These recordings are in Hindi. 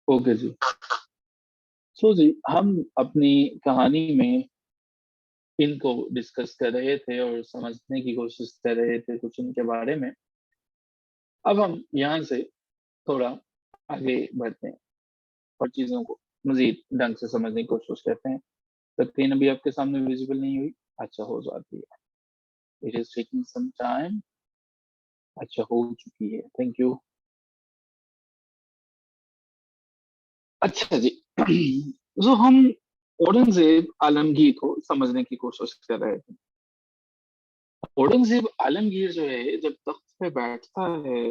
ओके जी। जी, हम अपनी कहानी में इनको डिस्कस कर रहे थे और समझने की कोशिश कर रहे थे कुछ इनके बारे में। अब हम यहाँ से थोड़ा आगे बढ़ते हैं और चीज़ों को मज़ीद ढंग से समझने की कोशिश करते हैं। स्क्रीन अभी आपके सामने विज़िबल नहीं हुई? अच्छा, हो जाती है। It is taking some time. अच्छा, हो चुकी है। Thank you. अच्छा जी। हम औरंगज़ेब आलमगीर को समझने की कोशिश कर रहे थे। औरंगज़ेब आलमगीर जो है जब तख्त पे बैठता है,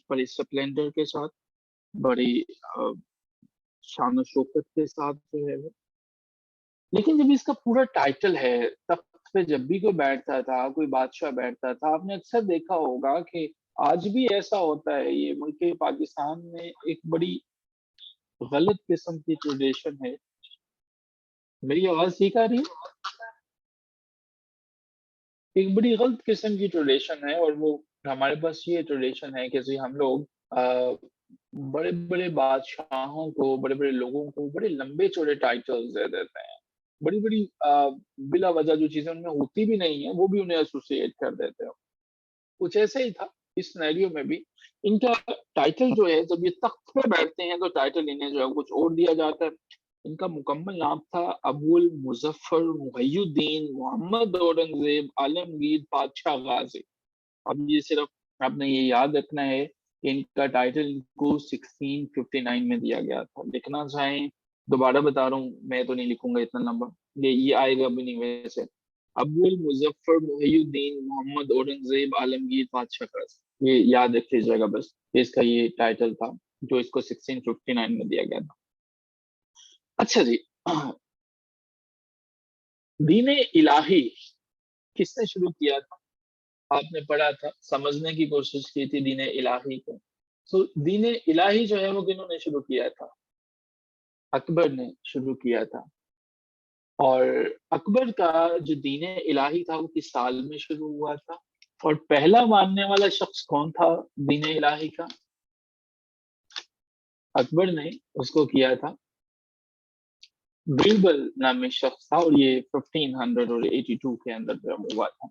बड़ी स्प्लेंडर के साथ, बड़ी शान शौकत के साथ जो है वो, लेकिन जब इसका पूरा टाइटल है, तख्त पे जब भी कोई बैठता था, कोई बादशाह बैठता था, आपने अक्सर देखा होगा कि आज भी ऐसा होता है, ये मुल्क पाकिस्तान में एक बड़ी गलत किस्म की ट्रेडिशन है। मेरी आवाज़ ठीक आ रही है? एक बड़ी गलत किस्म की ट्रेडिशन है और वो हमारे पास ये ट्रेडिशन है कि जी हम लोग बड़े-बड़े बादशाहों को, बड़े-बड़े लोगों को बड़े लंबे-चौड़े टाइटल्स दे देते हैं। बड़ी-बड़ी बिला वजह जो चीज़ें उनमें होती भी नहीं है, वो भी उन्हें एसोसिएट कर देते हैं। कुछ ऐसा ही था इस सिनेरियो में भी। इनका टाइटल जो है जब ये तख्त पे बैठते हैं तो टाइटल इन्हें जो है कुछ और दिया जाता है। इनका मुकम्मल नाम था अबुल मुज़फ़्फ़र मुहियुद्दीन मोहम्मद औरंगज़ेब आलमगीर पातशाह गाज़ी। अब ये सिर्फ आपने ये याद रखना है कि इनका टाइटल इनको 1659 में दिया गया था। लिखना चाहें, दोबारा बता रहा हूँ, मैं तो नहीं लिखूँगा इतना लंबा, ये आएगा भी नहीं वैसे। अब्दुल मुज़फ़्फ़र मुहियुद्दीन मोहम्मद औरंगज़ेब आलमगीर बादशाह का, ये याद रख लीजिएगा बस, इसका ये टाइटल था, जो इसको 1659 में दिया गया था। अच्छा जी, दीन इलाही किसने शुरू किया था? आपने पढ़ा था, समझने की कोशिश की थी दीन इलाही को। दीन इलाही जो है वो किन्होंने शुरू किया था? अकबर ने शुरू किया था। और अकबर का जो दीन इलाही था वो किस साल में शुरू हुआ था? और पहला मानने वाला शख्स कौन था दीन इलाही का? अकबर ने उसको किया था, बीरबल नामी शख्स था और ये 1582 के अंदर जो है वो हुआ था।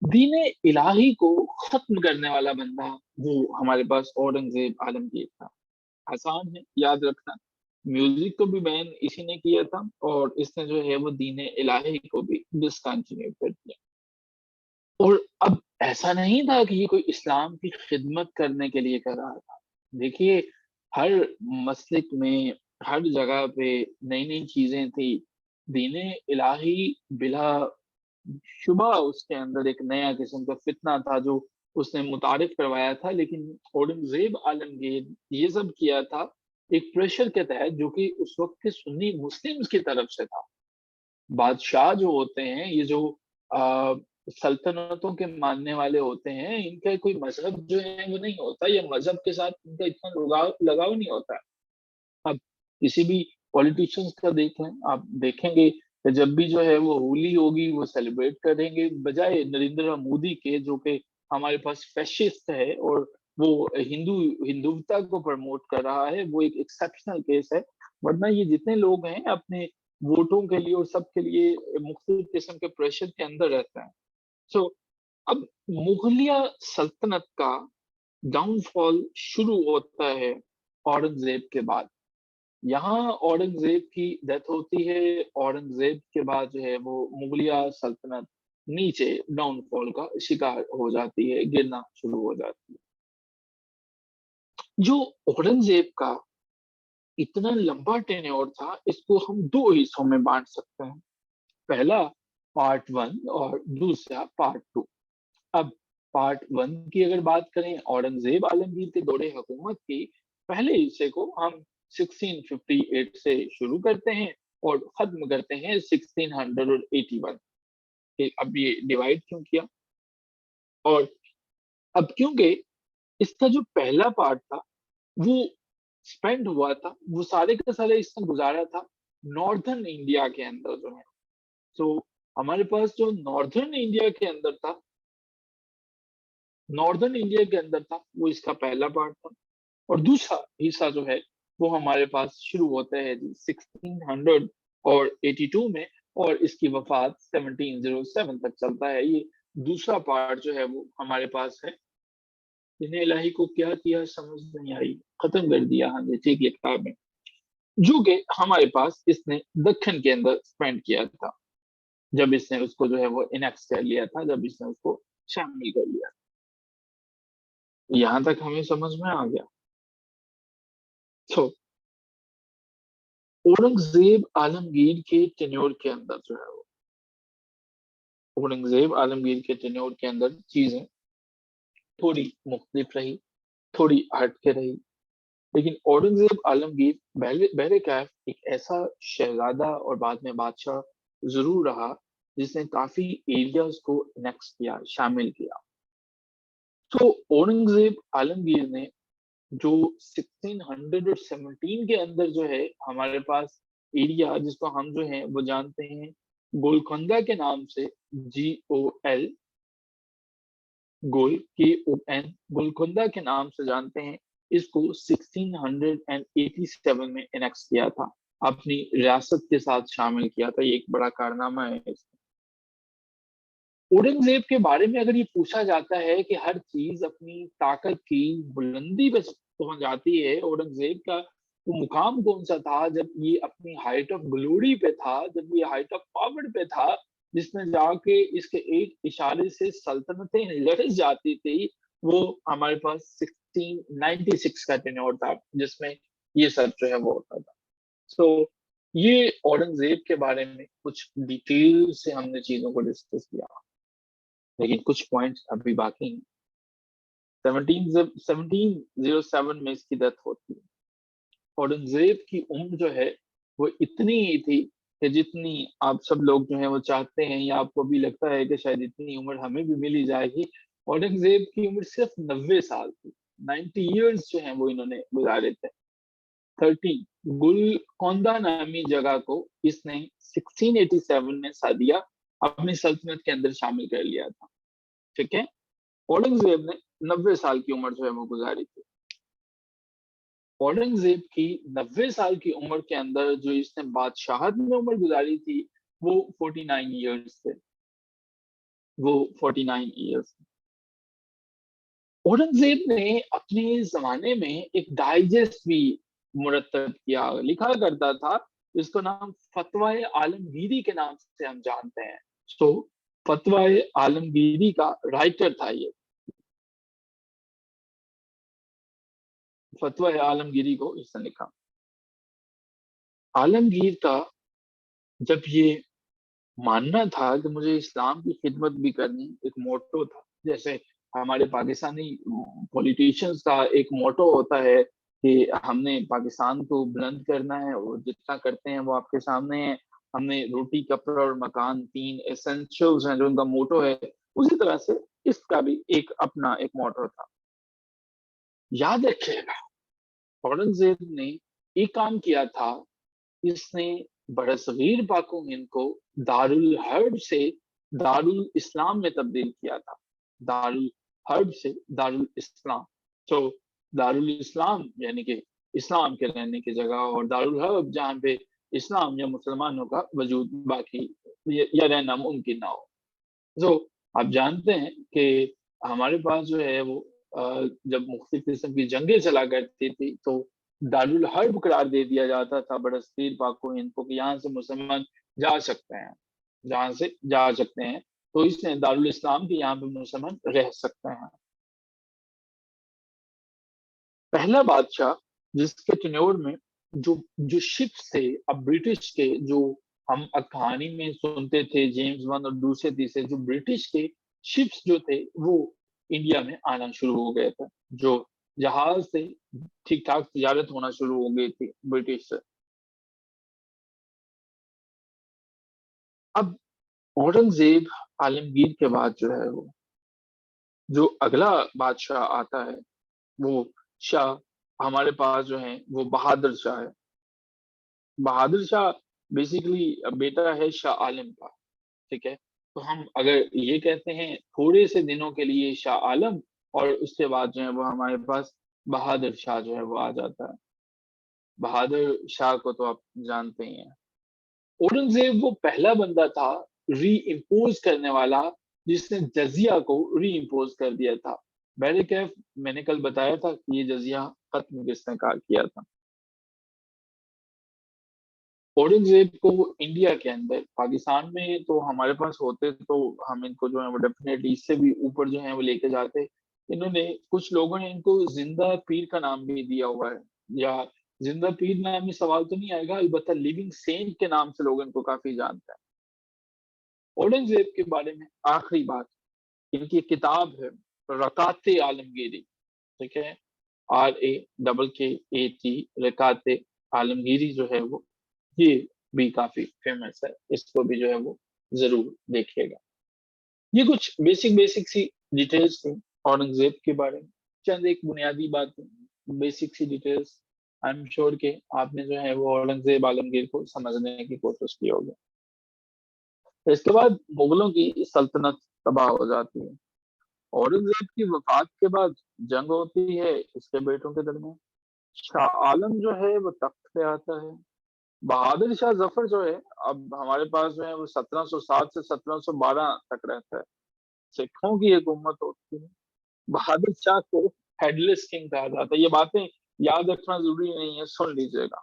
दीन इलाही को खत्म करने वाला बंदा वो हमारे पास औरंगजेब आलमगीर था। आसान है याद रखना। म्यूजिक को भी बैन इसी ने किया था और इसने जो है वो दीन इलाही को भी डिसकंटिन्यू कर दिया। और अब ऐसा नहीं था कि ये कोई इस्लाम की खिदमत करने के लिए कर रहा था। देखिए, हर मसलिक में, हर जगह पे नई-नई चीज़ें थी। दीन इलाही बिला शुबह उसके अंदर एक नया किस्म का फितना था जो उसने मुतारिफ करवाया था, लेकिन औरंगज़ेब आलमगीर ये सब किया था एक प्रेशर के तहत जो कि उस वक़्त के सुन्नी मुस्लिम्स की तरफ से था। बादशाह जो होते हैं, ये जो अ, सल्तनतों के मानने वाले होते हैं, इनका कोई मज़हब जो है वो नहीं होता या मज़हब के साथ इनका इतना लगाव लगाव नहीं होता है। अब किसी भी पॉलिटिशियंस का देख लें, आप देखेंगे कि जब भी जो है वो होली होगी, वो सेलिब्रेट करेंगे, बजाय नरेंद्र मोदी के जो कि हमारे पास फैसिस्ट है और वो हिंदुत्व को प्रमोट कर रहा है, वो एक एक्सेप्शनल केस है। वरना ये जितने लोग हैं अपने वोटों के लिए और सबके लिए मुख्तलिफ किस्म के प्रेशर के अंदर रहते हैं। सो अब मुगलिया सल्तनत का डाउनफॉल शुरू होता है औरंगज़ेब के बाद। यहाँ औरंगज़ेब की डेथ होती है, औरंगज़ेब के बाद जो है वो मुगलिया सल्तनत नीचे डाउनफॉल का शिकार हो जाती है, गिरना शुरू हो जाती है। जो औरंगज़ेब का इतना लंबा टेन्योर था, इसको हम 2 हिस्सों में बाँट सकते हैं। पहला पार्ट 1 और दूसरा पार्ट 2। अब पार्ट 1 की अगर बात करें औरंगज़ेब आलमगीर के दौरे हुकूमत की, पहले हिस्से को हम 1658 से शुरू करते हैं और ख़त्म करते हैं 1681। अब ये डिवाइड क्यों किया? और अब क्योंकि इसका जो पहला पार्ट था, वो स्पेंड हुआ था, वो सारे का सारा इसने गुज़ारा था नॉर्दर्न इंडिया के अंदर जो है। तो हमारे पास जो नॉर्दर्न इंडिया के अंदर था, नॉर्दर्न इंडिया के अंदर था, वो इसका पहला पार्ट था। और दूसरा हिस्सा जो है वो हमारे पास शुरू होता है जी 1682 में, और इसकी वफात 1707 तक चलता है। ये दूसरा पार्ट जो है वो हमारे पास है। इन्हें इलाही को क्या किया समझ नहीं आई, खत्म कर दिया, हाँ जी ठीक है किताब में, जो कि हमारे पास इसने दक्कन के अंदर स्पेंड किया था, जब इसने उसको जो है वो इनेक्स कर लिया था, जब इसने उसको शामिल कर लिया। यहां तक हमें समझ में आ गया। तो औरंगजेब आलमगीर के टेन्योर के अंदर जो है वो, औरंगजेब आलमगीर के टेन्योर के अंदर चीजें थोड़ी मुख्तलिफ रही, थोड़ी हट के रही। लेकिन औरंगजेब आलमगीर बहरे कैफ एक ऐसा शहजादा और बाद में बादशाह जरूर रहा जिसने काफी एरियाज को नेक्स्ट किया, शामिल किया। तो औरंगजेब आलमगीर ने जो 1617 के अंदर जो है हमारे पास एरिया, जिसको हम जो है वो जानते हैं गोलकोंडा के नाम से, GOL, KON, गोलकोंडा के नाम से जानते हैं, इसको 1687 में इनेक्स किया था, अपनी रियासत के साथ शामिल किया था। ये एक बड़ा कारनामा है। औरंगजेब के बारे में अगर ये पूछा जाता है कि हर चीज अपनी ताकत की बुलंदी पे पहुंच जाती है, औरंगजेब का वो मुकाम कौन सा था जब ये अपनी हाइट ऑफ ग्लोरी पे था, जब ये हाइट ऑफ पावर पे था, जिसमें जाके इसके एक इशारे से सल्तनतें लड़ जाती थी। वो हमारे पास 1696 का टेन्योर था जिसमें ये सब जो है वो होता था। सो ये औरंगजेब के बारे में कुछ डिटेल से हमने चीजों को डिस्कस किया, लेकिन कुछ पॉइंट्स अभी बाकी हैं। 1707 में इसकी डेथ होती है। औरंगजेब की उम्र जो है वो इतनी ही थी कि जितनी आप सब लोग जो है वो चाहते हैं, या आपको भी लगता है कि शायद इतनी उम्र हमें भी मिली जाएगी। औरंगजेब की उम्र सिर्फ 90 साल थी। 90 ईयर्स जो है वो इन्होंने गुजारे थे। 13 गुलकोंदा नामी जगह को इसने 1687 में सादिया अपनी सल्तनत के अंदर शामिल कर लिया था। ठीक है, औरंगजेब ने 90 साल की उम्र जो है वो गुजारी थी। औरंगजेब की 90 साल की उम्र के अंदर जो इसने बादशाहत में उम्र गुजारी थी वो 49 ईयर्स थे। वो 49 ईयर्स। औरंगजेब ने अपने जमाने में एक डाइजेस्ट भी मुरतब किया, लिखा करता था, जिसको नाम फतवाए आलमगीरी के नाम से हम जानते हैं। तो फतवाए आलमगीरी का राइटर था ये। फतवाए आलमगीरी को इसने लिखा। आलमगीर का जब ये मानना था कि मुझे इस्लाम की खिदमत भी करनी, एक मोटो था, जैसे हमारे पाकिस्तानी पॉलिटिशियंस का एक मोटो होता है कि हमने पाकिस्तान को बुलंद करना है और जितना करते हैं वो आपके सामने है, हमने रोटी कपड़ा और मकान, 3 एसेंशियल्स हैं जो उनका मोटो है। उसी तरह से इसका भी एक अपना एक मोटो था। याद रखिएगा, औरंगजेब ने एक काम किया था, इसने बरसगीर पाको हिंद को दारुल हर्ब से दारुल इस्लाम में तब्दील किया था। दारुल हर्ब से दारुल इस्लाम। तो दारुल इस्लाम यानी कि इस्लाम के रहने की जगह, और दारुल हर्ब जहाँ पे इस्लाम या मुसलमानों का वजूद बाकी या रहना मुमकिन ना हो। तो आप जानते हैं कि हमारे पास जो है वो जब मुख्तलिफ किस्म की जंगें चला करती थी तो दारुल हर्ब करार दे दिया जाता था बरसतीर पाको हिंद को, कि यहाँ से मुसलमान जा सकते हैं, जहाँ से जा सकते हैं। तो इसने दारुल इस्लाम के यहाँ पे मुसलमान रह सकते हैं। पहला बादशाह जिसके टेन्योर में जो जो शिप्स थे, अब ब्रिटिश के, जो हम कहानी में सुनते थे जेम्स वन और दूसरे तीसरे, जो ब्रिटिश के शिप्स जो थे वो इंडिया में आना शुरू हो गए थे, जो जहाज से ठीक ठाक तिजारत होना शुरू हो गई थी ब्रिटिश से। अब औरंगजेब आलमगीर के बाद जो है वो जो अगला बादशाह आता है वो शाह, हमारे पास जो है वो बहादुर शाह है। बहादुर शाह बेसिकली बेटा है शाह आलम का। ठीक है, तो हम अगर ये कहते हैं थोड़े से दिनों के लिए शाह आलम, और उसके बाद जो है वो हमारे पास बहादुर शाह जो है वो आ जाता है। बहादुर शाह को तो आप जानते ही हैं। औरंगजेब वो पहला बंदा था री इम्पोज करने वाला जिसने जजिया को री इम्पोज कर दिया था। बैरिकेफ मैंने कल बताया था कि ये जजिया खत्म किसने कहा किया था। औरंगजेब को इंडिया के अंदर, पाकिस्तान में तो हमारे पास होते तो हम इनको जो है वो डेफिनेटली इससे भी ऊपर जो है वो लेके जाते। इन्होंने, कुछ लोगों ने इनको जिंदा पीर का नाम भी दिया हुआ है, या जिंदा पीर नाम में सवाल तो नहीं आएगा, अलबत्ता लिविंग सेंट के नाम से लोग इनको काफी जानते हैं। औरंगजेब के बारे में आखिरी बात, इनकी एक किताब है रकाते आलमगीरी, ठीक है, RAKKAT, रकाते आलमगीरी जो है वो, ये भी काफी फेमस है, इसको भी जो है वो जरूर देखिएगा। ये कुछ बेसिक बेसिक सी डिटेल्स थी औरंगजेब के बारे में, चंद एक बुनियादी बातें, बेसिक सी डिटेल्स। आई एम श्योर कि आपने जो है वो औरंगजेब आलमगीर को समझने की कोशिश की होगी। इसके बाद मुगलों की सल्तनत तबाह हो जाती है। औरंगजेब की वफात के बाद जंग होती है इसके बेटों के दरमियान। शाह आलम जो है वो तख्त पे आता है। बहादुर शाह जफर जो है, अब हमारे पास जो है वो 1707 से 1712 तक रहता है। सिखों की हुकूमत होती है। बहादुर शाह को हेडलेस किंग कहा जाता है। ये बातें याद रखना जरूरी नहीं है, सुन लीजिएगा।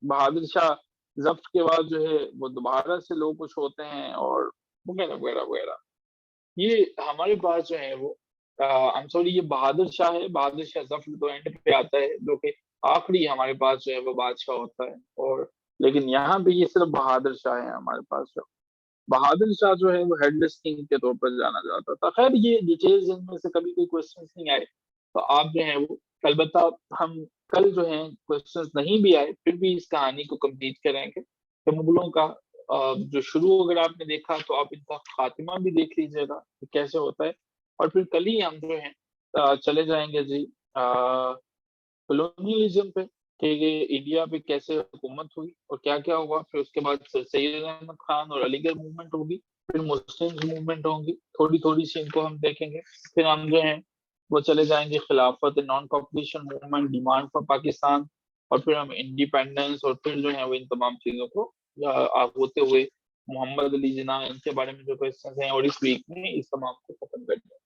बहादुर शाह जफ्त के बाद जो है वो दोबारा से लोग कुछ होते हैं और वगैरह वगैरह वगैरह। ये हमारे पास जो है वो, आई एम सॉरी, ये बहादुर शाह है। बहादुर शाह जफर तो एंड पे आता है, जो कि आखिरी हमारे पास जो है वो बादशाह होता है। और लेकिन यहाँ पे ये सिर्फ बहादुर शाह है हमारे पास। जो बहादुर शाह जो है वो हेडलेस किंग के तौर पर जाना जाता था। खैर ये डिटेल्स, इनमें से कभी कोई क्वेश्चन नहीं आए तो आप जो है वो अलबत्ता, हम कल जो है क्वेश्चंस नहीं भी आए फिर भी इस कहानी को कंप्लीट करेंगे। तो मुगलों का जो शुरू अगर आपने देखा तो आप इनका खात्मा भी देख लीजिएगा कि कैसे होता है। और फिर कल ही हम जो है चले जाएंगे जी कॉलोनियलिज्म पे, कि ये इंडिया पे कैसे हुकूमत हुई और क्या क्या हुआ। फिर उसके बाद फिर सैयद अहमद खान और अलीगढ़ मूवमेंट होगी, फिर मुस्लिम मूवमेंट होंगी, थोड़ी थोड़ी सी इनको हम देखेंगे। फिर हम जो है वो चले जाएंगे खिलाफत, non cooperation movement, demand for Pakistan, और फिर हम इंडिपेंडेंस, और फिर जो है वो इन तमाम चीजों को होते हुए मोहम्मद अली जिन्ना, इनके बारे में जो क्वेश्चन हैं, और इस वीक में इस तमाम को खत्म कर दिया।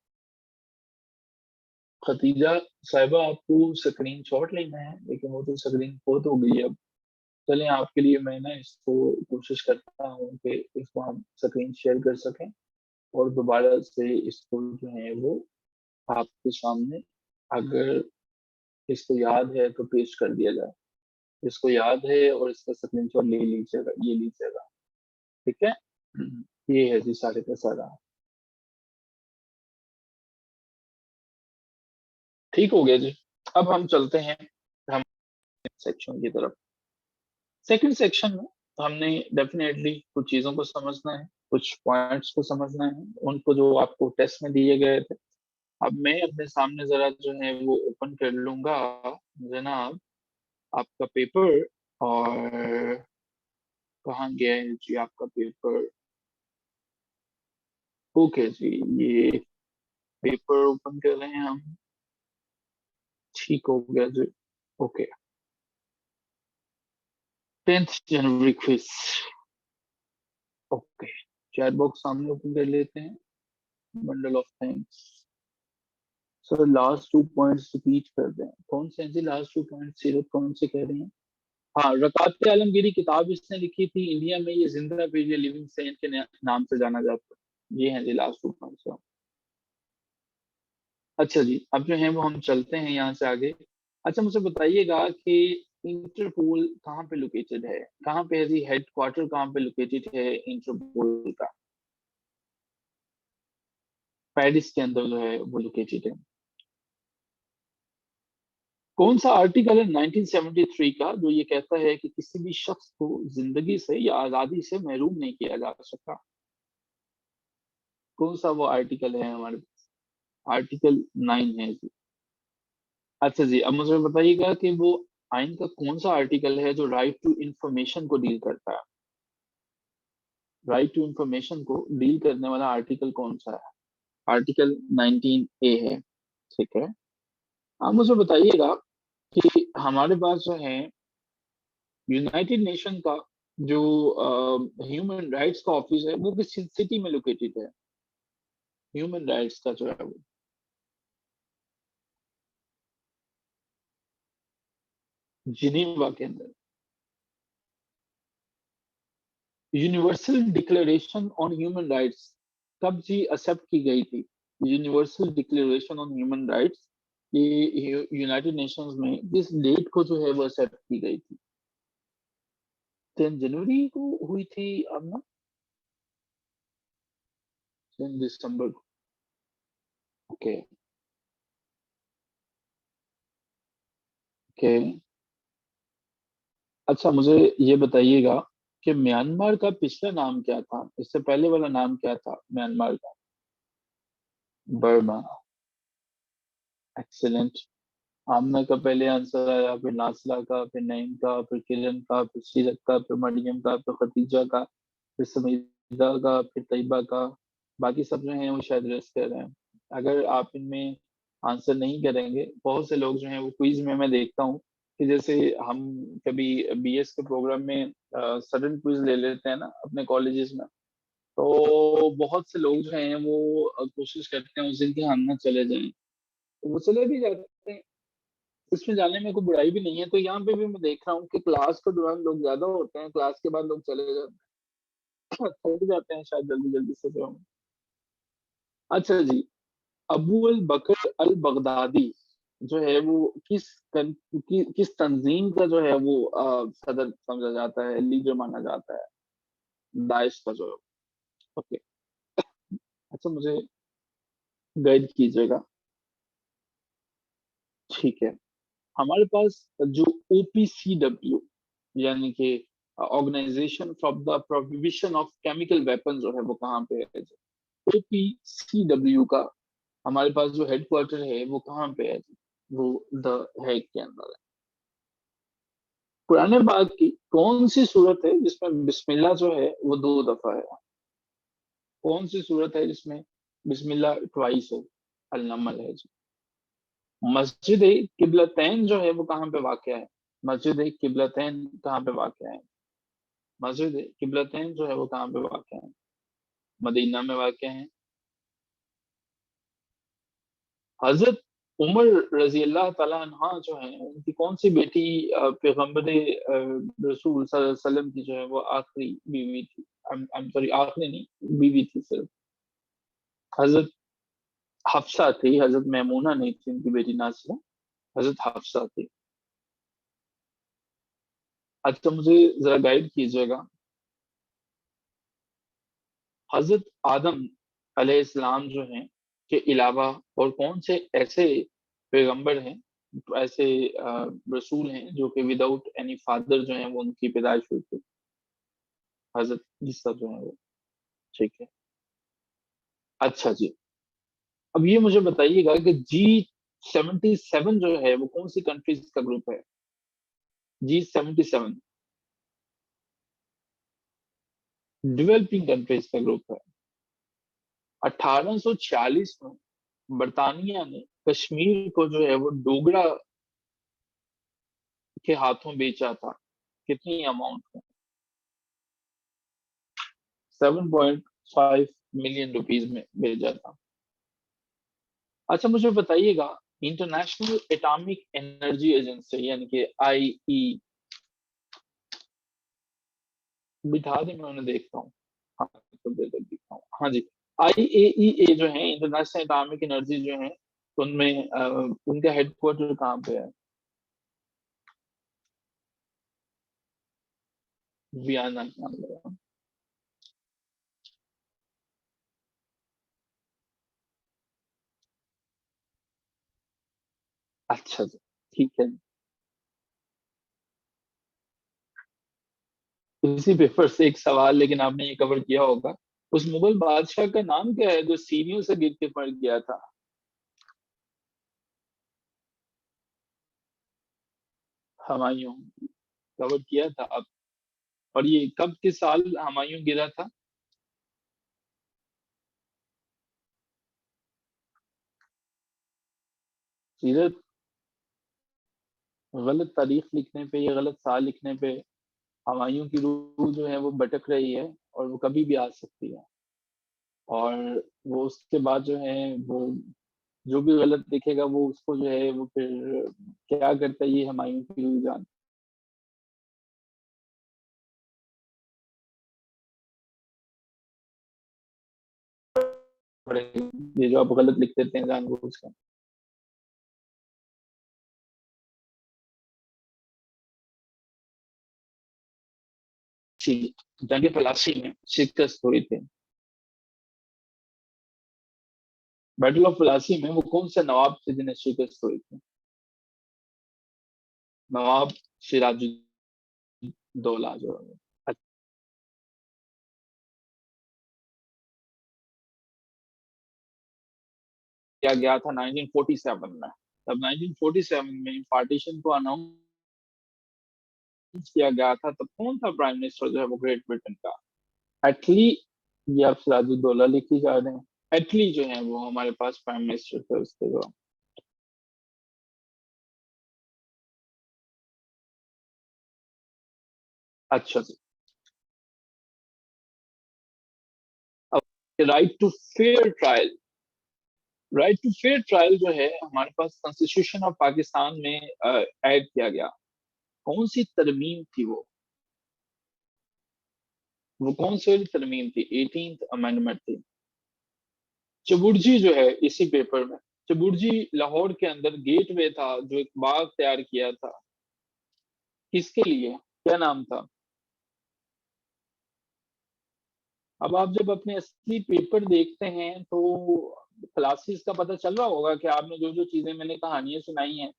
खतीजा साहिबा, आपको स्क्रीन शॉट लेना है लेकिन वो तो स्क्रीन बहुत हो गई है अब। चलें, आपके लिए मैं ना इसको कोशिश करता हूँ कि इसको हम स्क्रीन शेयर कर सकें और दोबारा से इसको जो है वो आपके सामने, अगर इसको याद है तो पेश कर दिया जाए। इसको याद है और इसका स्क्रीन शॉट ले लीजिएगा, ये लीजिएगा, ठीक है। ये है जी सारे का सारा। ठीक हो गया जी। अब हम चलते हैं हम सेक्शन की तरफ। सेकंड सेक्शन में हमने डेफिनेटली कुछ चीजों को समझना है, कुछ पॉइंट्स को समझना है, उनको जो आपको टेस्ट में दिए गए थे। अब मैं अपने सामने जरा जो है वो ओपन कर लूंगा जनाब आपका पेपर। और कहाँ गया है जी आपका पेपर? ओके जी, ये पेपर ओपन कर रहे हैं हम। ठीक हो गया जी। ओके, 10th जनवरी क्विज। ओके, चैट बॉक्स सामने ओपन कर लेते हैं। Bundle of thanks. Sir last 2 points repeat कर दें, कौन से हैं जी लास्ट 2 पॉइंट्स, सीरत कौन से कह रहे हैं? हाँ, रकात आलमगीरी किताब इसने लिखी थी, इंडिया में ये जिंदा पीरियड लिविंग सेंट के नाम से जाना जाता है। ये हैं जी लास्ट 2 पॉइंट्स। अच्छा जी, अब जो है वो हम चलते हैं यहाँ से आगे। अच्छा, मुझे बताइएगा कि इंटरपोल कहाँ पे लोकेटेड है, कहाँ पे है जी हेडक्वार्टर, कहाँ पे लोकेटेड है इंटरपोल का? पेरिस के अंदर जो है वो लोकेटेड है। कौन सा आर्टिकल है 1973 का जो ये कहता है कि किसी भी शख्स को जिंदगी से या आजादी से महरूम नहीं किया जा सकता? कौन सा वो आर्टिकल है हमारे पास? आर्टिकल 9 है जी। अच्छा जी, अब मुझे बताइएगा कि वो आइन का कौन सा आर्टिकल है जो राइट टू इंफॉर्मेशन को डील करता है? राइट टू इंफॉर्मेशन को डील करने वाला आर्टिकल कौन सा है? आर्टिकल 19A है, ठीक है। आप मुझे बताइएगा कि हमारे पास जो है यूनाइटेड नेशन का जो ह्यूमन राइट्स का ऑफिस है वो किस सिटी में लोकेटेड है? ह्यूमन राइट्स का जो है वो जिनीवा के अंदर। Universal declaration on human rights कब जी एक्सेप्ट की गई थी? Universal declaration on human rights ये यूनाइटेड नेशंस में किस डेट को जो है वो एक्सेप्ट की गई थी? 10 जनवरी को हुई थी अब ना? 10 दिसंबर को। ओके। ओके। अच्छा मुझे ये बताइएगा कि म्यांमार का पिछला नाम क्या था? इससे पहले वाला नाम क्या था म्यांमार का? बर्मा। एक्सीलेंट। आमना का पहले आंसर आया, फिर नासला का, फिर नईम का, फिर किरण का, फिर सीरत का, फिर मरियम का, फिर खतीजा का, फिर समीदा का, फिर तैयबा का। बाकी सब जो हैं वो शायद रेस्ट कर रहे हैं। अगर आप इनमें आंसर नहीं करेंगे, बहुत से लोग जो हैं वो क्विज में मैं देखता हूँ कि जैसे हम कभी बीएस के प्रोग्राम में सडन क्विज ले लेते हैं ना अपने कॉलेजेस में, तो बहुत से लोग जो हैं वो कोशिश करते हैं उस दिन के हम ना चले जाएं, तो वो चले भी जाते हैं। इसमें जाने में कोई बुराई भी नहीं है। तो यहाँ पे भी मैं देख रहा हूँ कि क्लास के दौरान लोग ज्यादा होते हैं, क्लास के बाद लोग चले जाते हैं, थक जाते हैं शायद जल्दी जल्दी से जो। अच्छा जी, अबू अल बकर अल बगदादी जो है वो किस तंजीम का जो है वो सदर समझा जाता है, लीडर माना जाता है? दाइश का जो है। ओके। अच्छा मुझे गाइड कीजिएगा। ठीक है। हमारे पास जो ओपीसीडब्ल्यू यानी कि Organisation for the Prohibition of Chemical Weapon जो है वो कहाँ पे है? ओपीसीडब्ल्यू का हमारे पास जो हेडक्वार्टर है वो कहाँ पे है? वो द हेग के अंदर है। पुराने बाग की कौन सी सूरत है जिसमें बिस्मिल्लाह जो है वो 2 दफा है? कौन सी सूरत है जिसमें बिस्मिल्लाह ट्वाइस है? अल नमल है जी। मस्जिद किबलतैन जो है वो कहाँ पे वाक़ है? मस्जिद किबलतैन कहाँ पे वाक़ है? मस्जिद किबलतैन जो है वो कहाँ पे वाक़ है? मदीना में वाक़ है। हजरत उमर रजी अल्लाह तआला अन्हा जो है उनकी कौन सी बेटी पैगम्बर रसूल सल्लल्लाहु अलैहि वसल्लम की जो है वो आखिरी बीवी थी? आई एम सॉरी, आखिरी नहीं, बीवी थी सिर्फ। हजरत हफ्सा थी, हजरत मैमूना नहीं थी उनकी बेटी नासिरा। हजरत हफ्सा थी। अच्छा मुझे जरा गाइड कीजिएगा। हजरत आदम अलैहिस्सलाम जो हैं के अलावा और कौन से ऐसे पैगंबर हैं, ऐसे रसूल हैं जो कि विदाउट एनी फादर जो है वो उनकी पैदाइश हुई थी? हजरत ईसा जो है वो। ठीक है। अच्छा जी, अब ये मुझे बताइएगा कि G77 जो है वो कौन सी कंट्रीज का ग्रुप है? G77 डेवलपिंग कंट्रीज का ग्रुप है। 1846 में बरतानिया ने कश्मीर को जो है वो डोगरा के हाथों बेचा था। कितनी अमाउंट में? 7.5 मिलियन रुपीज में भेजा था। अच्छा मुझे बताइएगा, इंटरनेशनल एटॉमिक एनर्जी एजेंसी यानी कि आईई, बिठा दें मैं उन्हें देखता हूँ। हाँ तो दे दे दिखता हूँ, हाँ जी। आईएईए जो है इंटरनेशनल एटॉमिक एनर्जी जो है उनमें उनका हेडक्वार्टर कहाँ पे है? वियना के अंदर है। अच्छा जी, ठीक है। इसी पेपर से एक सवाल, लेकिन आपने ये कवर किया होगा। उस मुगल बादशाह का नाम क्या है जो सीढ़ियों से गिर के मर गया था? हुमायूं। कवर किया था आप? और ये कब किस साल हुमायूं गिरा था? सीरत गलत तारीख लिखने पे या गलत साल लिखने पे हमायूं की रूह जो है वो भटक रही है और वो कभी भी आ सकती है। और वो उसके बाद जो है वो जो भी गलत लिखेगा वो उसको जो है वो फिर क्या करता है ये हमायूं की रूह जानती पड़ेगी। ये जो आप गलत लिख देते हैं जानबूझ कर। जी, जंग प्लासी में शिकस्त हुई थी। बैटल ऑफ प्लासी में वो कौन से नवाब थे जिन्हें शिकस्त हुई थी? नवाब सिराजुद्दौला जो है। किया गया था 1947 में। तब 1947 में पार्टीशन को अनाउंस किया गया था, तब कौन था प्राइम मिनिस्टर जो है वो ग्रेट ब्रिटेन का? एटली या सिराजुद्दौला लिखी जा रहे हैं। एटली जो है वो हमारे पास प्राइम मिनिस्टर थे उसके जो। अच्छा जी। अब right to fair trial. Right to fair trial जो है हमारे पास कॉन्स्टिट्यूशन ऑफ पाकिस्तान में ऐड किया गया। कौन सी तरमीम थी वो कौन सी वाली तरमीम थी? 18th अमेंडमेंट थी। चबुर्जी जो है इसी पेपर में, चबुर्जी लाहौर के अंदर गेटवे था जो एक बाग तैयार किया था, किसके लिए, क्या नाम था? अब आप जब अपने असली पेपर देखते हैं तो क्लासेस का पता चल रहा होगा कि आपने जो जो चीजें मैंने कहानियां सुनाई हैं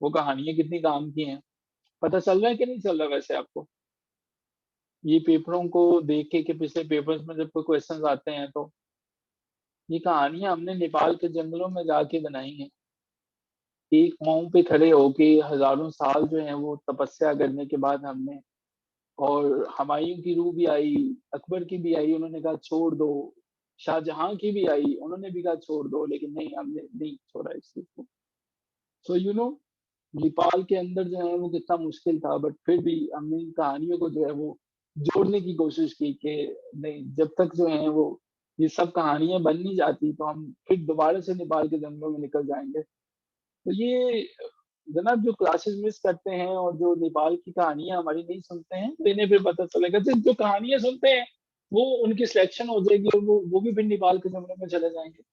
वो कहानियां कितनी काम की हैं। पता चल रहा है कि नहीं चल रहा वैसे आपको? ये पेपरों को देख के कि पिछले पेपर्स में जब कोई क्वेश्चंस आते हैं तो ये कहानियां हमने नेपाल के जंगलों में जाके बनाई हैं। एक पाँव पे खड़े होके हजारों साल जो है वो तपस्या करने के बाद हमने। और हुमायूं की रूह भी आई, अकबर की भी आई, उन्होंने कहा छोड़ दो। शाहजहां की भी आई, उन्होंने भी कहा छोड़ दो, लेकिन नहीं, हमने नहीं छोड़ा इस चीज को। सो नेपाल के अंदर जो है वो कितना मुश्किल था, बट फिर भी हमने इन कहानियों को जो है वो जोड़ने की कोशिश की कि नहीं, जब तक जो है वो ये सब कहानियां बन नहीं जाती तो हम फिर दोबारा से नेपाल के जंगलों में निकल जाएंगे। तो ये जनाब जो क्लासेस मिस करते हैं और जो नेपाल की कहानियां हमारी नहीं सुनते हैं तो इन्हें फिर पता चलेगा कि जो कहानियां सुनते हैं वो उनकी सिलेक्शन हो जाएगी और वो भी फिर नेपाल के जंगलों में चले जाएंगे।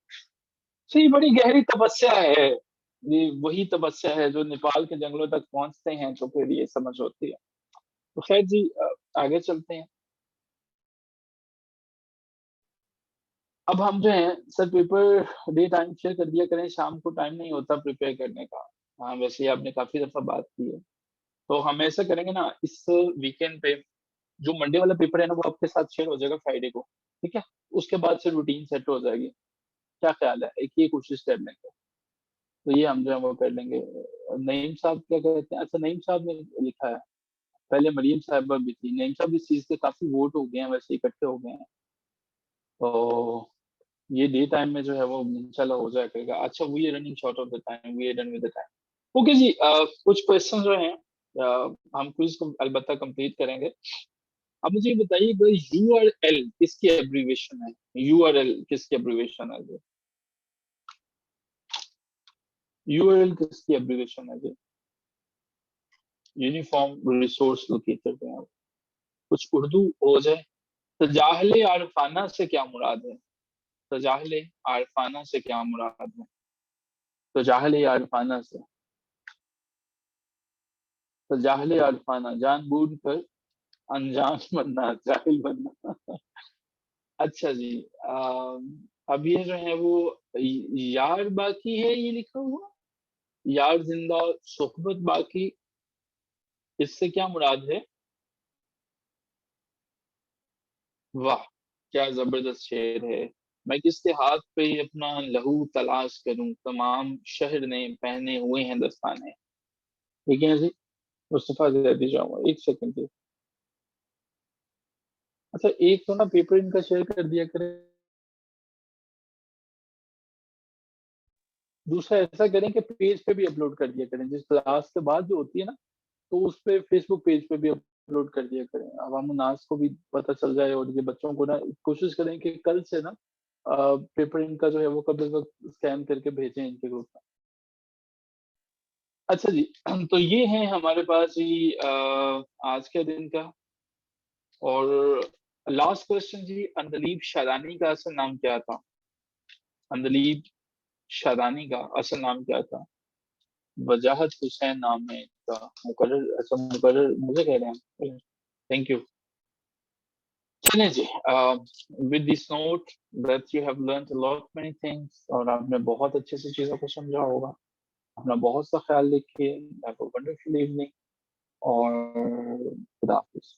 तो ये बड़ी गहरी तपस्या है। ये वही तपस्या है जो नेपाल के जंगलों तक पहुंचते हैं तो फिर ये समझ होती है। तो खैर जी, आगे चलते हैं। अब हम जो है sir paper day time share कर दिया करें, शाम को टाइम नहीं होता प्रिपेयर करने का। हाँ, वैसे ही आपने काफी दफा बात की है। तो हम ऐसा करेंगे ना, इस वीकेंड पे जो मंडे वाला पेपर है ना वो आपके साथ शेयर हो जाएगा फ्राइडे को। ठीक है? उसके बाद से रूटीन सेट हो जाएगी। क्या ख्याल है, एक ये कोशिश कर लेंगे। तो ये हम जो है वो कर लेंगे। नईम साहब क्या कहते हैं? अच्छा, नईम साहब ने लिखा है। पहले मरियम साहब भी थी। नईम साहब इस चीज के काफी वोट हो गए हैं, वैसे इकट्ठे हो गए हैं। तो ये डे टाइम में जो है वो इंशाल्लाह हो जाया करेगा। अच्छा, we are running short of the time, we are done with the time. Okay जी, कुछ क्वेश्चन जो हैं हम क्विज को अलबत्ता कंप्लीट करेंगे। अब मुझे ये बताइए, यूआरएल किसकी एब्रीविएशन है? यूआरएल किसकी एब्रीविएशन है? यूआरएल किसकी एब्रीविएशन है? यूनिफॉर्म रिसोर्स लोकेटर पे हैं। कुछ उर्दू हो जाए। तजाहले आरफाना से क्या मुराद है? तजाहले आरफाना से क्या मुराद है? तजाहले आरफाना से। तजाहले आरफाना जानबूझ कर अनजान बनना, जाहिल बनना। अच्छा जी। अब ये जो है वो यार बाकी है ये लिखा हुआ। यार जिंदा, सोहबत बाकी, इससे क्या मुराद है? वाह, क्या जबरदस्त शेर है। मैं किसके हाथ पे अपना लहू तलाश करूं, तमाम शहर ने पहने हुए हैं दस्ताने। ठीक है जी। मुस्तफा जैदी जाऊंगा, एक सेकंड जी। अच्छा, एक तो ना पेपर इनका शेयर कर दिया करें। दूसरा ऐसा करें कि पेज पे भी अपलोड कर दिया करें, जिस क्लास के बाद जो होती है ना, तो उस पे फेसबुक पेज पे भी अपलोड कर दिया करें। अवाम उन्नास को भी पता चल जाए और ये बच्चों को ना कोशिश करें कि कल से ना पेपर इनका जो है वो कब तक स्कैन करके भेजें इनके ग्रुप में। अच्छा जी, तो ये है हमारे पास ही आज के दिन का। और लास्ट क्वेश्चन जी, अंदलीब शादानी का असल नाम क्या था? अंदलीब शादानी का असल नाम क्या था? वजाहत हुसैन नाम है इनका। मुकर्रर, अच्छा मुकर्रर मुझे कह रहे हैं। Thank you. चलें जी, with this note that you have learned a lot many things, और आपने बहुत अच्छे से चीज़ों को समझा होगा। अपना बहुत सा ख्याल रखिए। हैव अ वंडरफुल इवनिंग और खुदा हाफिज़।